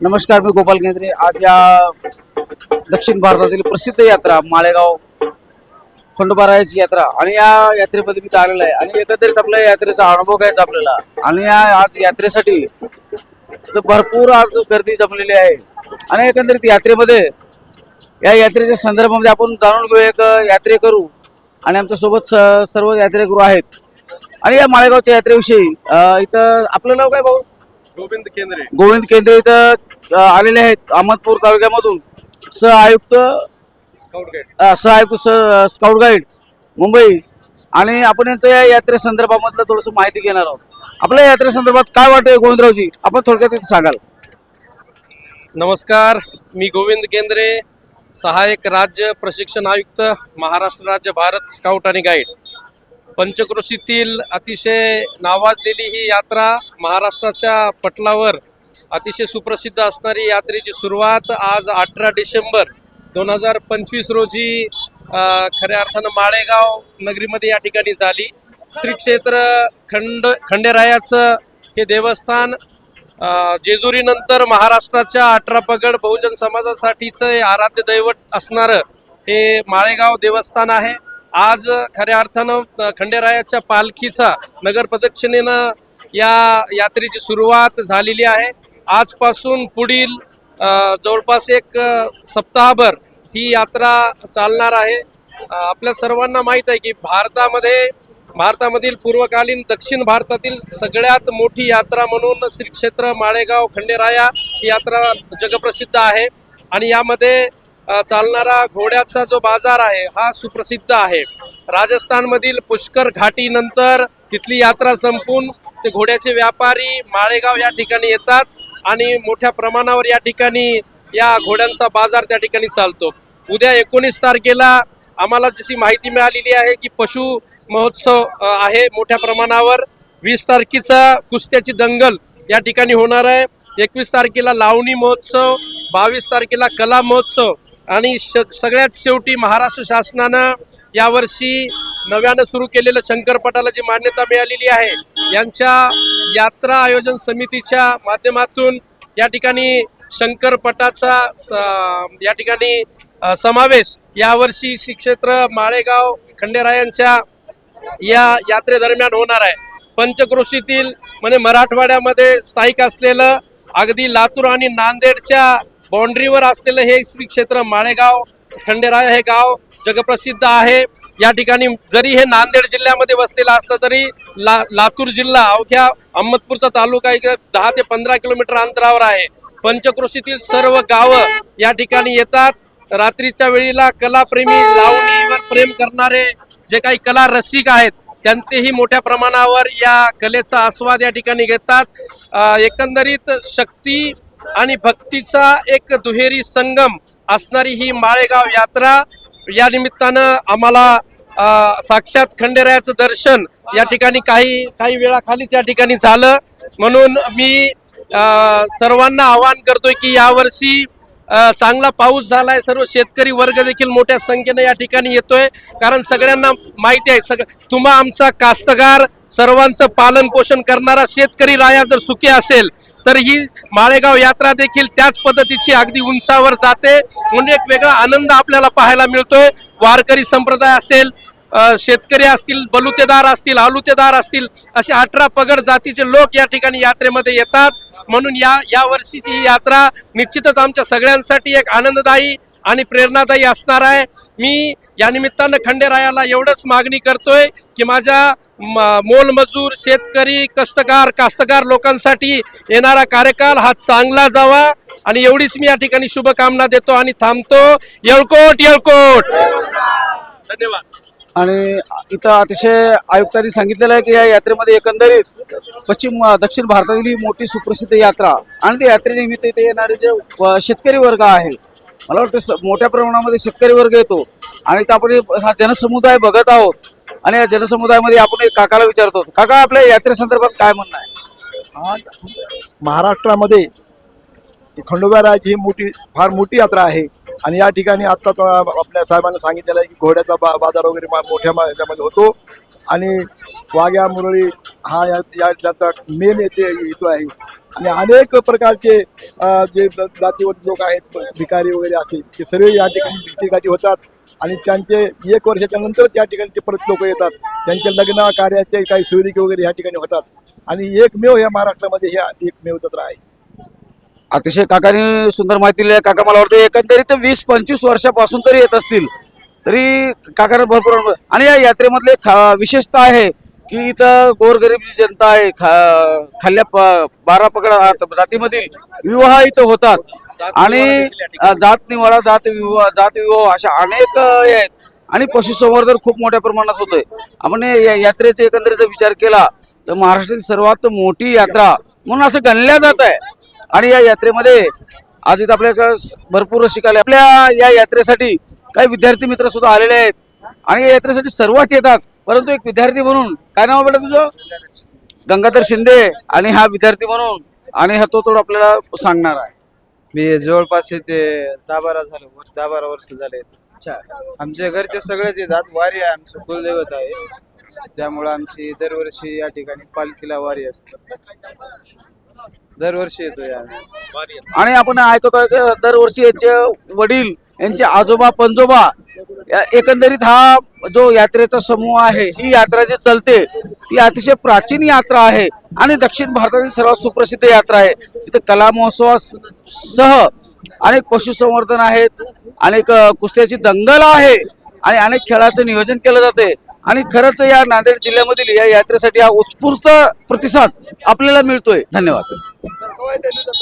नमस्कार, मी गोपाल केंद्रे. आज या दक्षिण भारतातील प्रसिद्ध यात्रा माळेगाव खंडोबारायाची यात्रा आणि या यात्रेमध्ये मी चाललेला आहे आणि एकंदरीत आपल्या यात्रेचा अनुभव घ्यायचा आपल्याला. आणि या आज यात्रेसाठी तर भरपूर आज गर्दी जमलेली आहे आणि एकंदरीत यात्रेमध्ये या यात्रेच्या संदर्भामध्ये आपण जाणून घेऊ. एक यात्रेकरू आणि आमच्या सोबत सर्व यात्रेकरू आहेत. आणि या माळेगावच्या यात्रेविषयी इथं आपलं नाव काय भाऊ? गोविंद केंद्रे इथं आलेले आहेत अहमदपूर तालुक्यामधून. सह आयुक्त स्काउट गाईड मुंबई. आणि आपण यांच्या या यात्रे संदर्भामधलं थोडस माहिती घेणार आहोत. आपल्या यात्रे संदर्भात काय वाटतंय गोविंदरावजी, आपण थोडक्यात इथे सांगाल? नमस्कार, मी गोविंद केंद्रे, सहाय्यक राज्य प्रशिक्षण आयुक्त, महाराष्ट्र राज्य भारत स्काउट आणि गाईड. पंचक्रोशीतील अतिशय नावाजलेली ही यात्रा, महाराष्ट्राच्या पटलावर अतिशय सुप्रसिद्ध असणारी यात्रेची सुरुवात आज 18 डिसेंबर 2025 रोजी खऱ्या अर्थानं माळेगाव नगरीमध्ये या ठिकाणी झाली. श्री क्षेत्र खंडेरायाचं हे देवस्थान जेजुरीनंतर महाराष्ट्राच्या 18 पगड बहुजन समाजासाठीचं आराध्य दैवत असणारं हे माळेगाव देवस्थान आहे. आज खऱ्या अर्थानं खंडेरायाच्या पालखीचा नगर प्रदक्षिणेनं या यात्रेची सुरुवात झालेली आहे. आजपासून पुढील जवळपास एक सप्ताहभर ही यात्रा चालणार आहे. आपल्या सर्वांना माहीत आहे की भारतामधील पूर्वकालीन दक्षिण भारतातील सगळ्यात मोठी यात्रा म्हणून श्री क्षेत्र माळेगाव खंडेराया ही यात्रा जगप्रसिद्ध आहे. आणि यामध्ये चालणारा घोड्याचा जो बाजार आहे हा सुप्रसिद्ध आहे. राजस्थानमधील पुष्कर घाटीनंतर तिथली यात्रा संपून ते घोड्याचे व्यापारी माळेगाव या ठिकाणी येतात आणि मोठ्या प्रमाणावर या ठिकाणी या घोड्यांचा बाजार त्या ठिकाणी चालतो. उद्या 19 तारखेला आम्हाला जशी माहिती मिळालेली आहे की पशु महोत्सव आहे मोठ्या प्रमाणावर. 20 तारखेचा कुस्त्याची दंगल या ठिकाणी होणार आहे. 21 तारखेला लावणी महोत्सव, 22 तारखेला कला महोत्सव आणि सगळ्यात शेवटी महाराष्ट्र शासनानं यावर्षी नव्यानं सुरू केलेलं शंकरपटाला जी मान्यता मिळालेली आहे यांच्या यात्रा आयोजन समितीच्या माध्यमातून या ठिकाणी शंकरपटाचा या ठिकाणी समावेश यावर्षी श्री क्षेत्र माळेगाव खंडेरायांच्या या यात्रेदरम्यान होणार आहे. पंचक्रोशीतील म्हणजे मराठवाड्यामध्ये स्थायिक असलेलं अगदी लातूर आणि नांदेडच्या बाउंड्रीवर असलेलं हे श्री क्षेत्र माळेगाव खंडेराया हे गाव जगप्रसिद्ध आहे. या ठिकाणी जरी हे नांदेड जिल्ह्यामध्ये वसलेलं असलं तरी लातूर जिल्हा अवघ्या अहमदपूरचा तालुका 10 ते 15 किलोमीटर अंतरावर आहे. पंचक्रोशीतील सर्व गावं या ठिकाणी येतात. रात्रीच्या वेळीला कलाप्रेमी, लावणीवर प्रेम करणारे जे काही कला रसिक आहेत त्यांचेही मोठ्या प्रमाणावर या कलेचा आस्वाद या ठिकाणी घेतात. एकंदरीत शक्ती आणि भक्तीचा एक दुहेरी संगम असणारी ही माळेगाव यात्रा. या निमित्तानं आम्हाला साक्षात खंडेरायाचं दर्शन या ठिकाणी काही वेळाखाली त्या ठिकाणी झालं. म्हणून मी सर्वांना आवाहन करतोय की यावर्षी चांगला पाऊस झालाय. सर्व शेतकरी वर्ग देखील मोठ्या संख्येने या ठिकाणी येतोय. कारण सगळ्यांना माहिती आहे तुम्हा आमचा कास्तकार सर्वांचं पालन पोषण करणारा शेतकरी राया जर सुखी असेल तर ही माळेगाव यात्रा देखील त्याच पद्धतीची अगदी उंचावर जाते. म्हणजे एक वेगळा आनंद आपल्याला पाहायला मिळतोय. वारकरी संप्रदाय असेल, शेतकरी असतील, बलुतेदार असतील, आलुतेदार असतील, असे 18 पगड जातीचे लोक या ठिकाणी यात्रेमध्ये येतात. म्हणून या वर्षीची ही यात्रा निश्चितच आमच्या सगळ्यांसाठी एक आनंददायी आणि प्रेरणादायी असणार आहे. मी या निमित्तानं खंडेरायाला एवढंच मागणी करतोय की माझ्या मोलमजूर, शेतकरी, कास्तकार लोकांसाठी येणारा कार्यकाल हा चांगला जावा आणि एवढीच मी या ठिकाणी शुभकामना देतो आणि थांबतो. येळकोट येळकोट. धन्यवाद. आणि इथं अतिशय आयुक्तांनी सांगितलेलं आहे की या यात्रेमध्ये एकंदरीत दक्षिण भारतातील ही मोठी सुप्रसिद्ध यात्रा आणि त्या यात्रेनिमित्त इथे येणारे जे शेतकरी वर्ग आहे, मला वाटतं मोठ्या प्रमाणामध्ये शेतकरी वर्ग येतो. आणि इथं आपण हा जनसमुदाय बघत आहोत आणि या जनसमुदायामध्ये आपण एक काकाला विचारतो. काका, आपल्या यात्रेसंदर्भात काय म्हणणं आहे? आज महाराष्ट्रामध्ये खंडोबारायाची ही फार मोठी यात्रा आहे आणि या ठिकाणी आता आपल्या साहेबांना सांगितलेलं आहे की घोड्याचा बाजार वगैरे मोठ्या याच्यामध्ये होतो आणि वाघ्या मुरळी हा याचा मेन येतो आहे. आणि अनेक प्रकारचे जे जातीवंत लोक आहेत, भिकारी वगैरे असे, ते सर्व या ठिकाणी भेटीगाठी होतात आणि त्यांचे 1 वर्षाच्या नंतर त्या ठिकाणी ते परत लोक येतात. त्यांच्या लग्न कार्याचे काही सोयरीके वगैरे या ठिकाणी होतात आणि एकमेव या महाराष्ट्रामध्ये हे एकमेव जत्रा आहे. अतिशय काकांनी सुंदर माहिती दिली आहे. काका मला वाटतं एकंदरीत 20-25 वर्षापासून तरी येत असतील, तरी काकांना भरपूर अनुभव. आणि या यात्रेमधले विशेषता आहे की इथं गोरगरीब जी जनता आहे, खाल्ल्या 12 पगड जातीमधील विवाह इथं होतात आणि जात निवाडा, जात विवाह अशा अनेक हे आहेत. आणि पशुसंवर्धन खूप मोठ्या प्रमाणात होतंय. आपण या यात्रेचा एकंदरीत विचार केला तर महाराष्ट्रातील सर्वात मोठी यात्रा म्हणून असं गणल्या जात आहे. आणि या यात्रेमध्ये आज इथं आपल्या भरपूर शिकायला, आपल्या या यात्रेसाठी काही विद्यार्थी मित्र सुद्धा आलेले आहेत आणि या यात्रेसाठी सर्वच येतात. परंतु एक विद्यार्थी म्हणून, काय नाव बेटा तुझं? गंगाधर शिंदे. आणि हा विद्यार्थी म्हणून आणि हा तो थोडं आपल्याला सांगणार आहे. मी जवळपास येते 10-12 वर्ष झाले. आमच्या घरचे सगळेच येतात. वारी आहे, आमचं कुलदैवत आहे, त्यामुळे आमची दरवर्षी या ठिकाणी पालखीला वारी असते. दरवर्षी येतोय आम्ही. आणि आपण ऐकतोय की दरवर्षी यांचे वडील, यांचे आजोबा पंजोबा, एकंदरीत हा जो यात्रेचा समूह आहे, ही यात्रा जी चालते ती अतिशय प्राचीन यात्रा आहे आणि दक्षिण भारतातील सर्वात सुप्रसिद्ध यात्रा आहे. इथे कला महोत्सवासह अनेक पशुसंवर्धन आहेत, अनेक कुस्त्याची दंगल आहे आणि अनेक खेळाचं नियोजन केलं जाते. आणि खरंच या नांदेड जिल्ह्यामधील या यात्रेसाठी हा उत्स्फूर्त प्रतिसाद आपल्याला मिळतोय. धन्यवाद.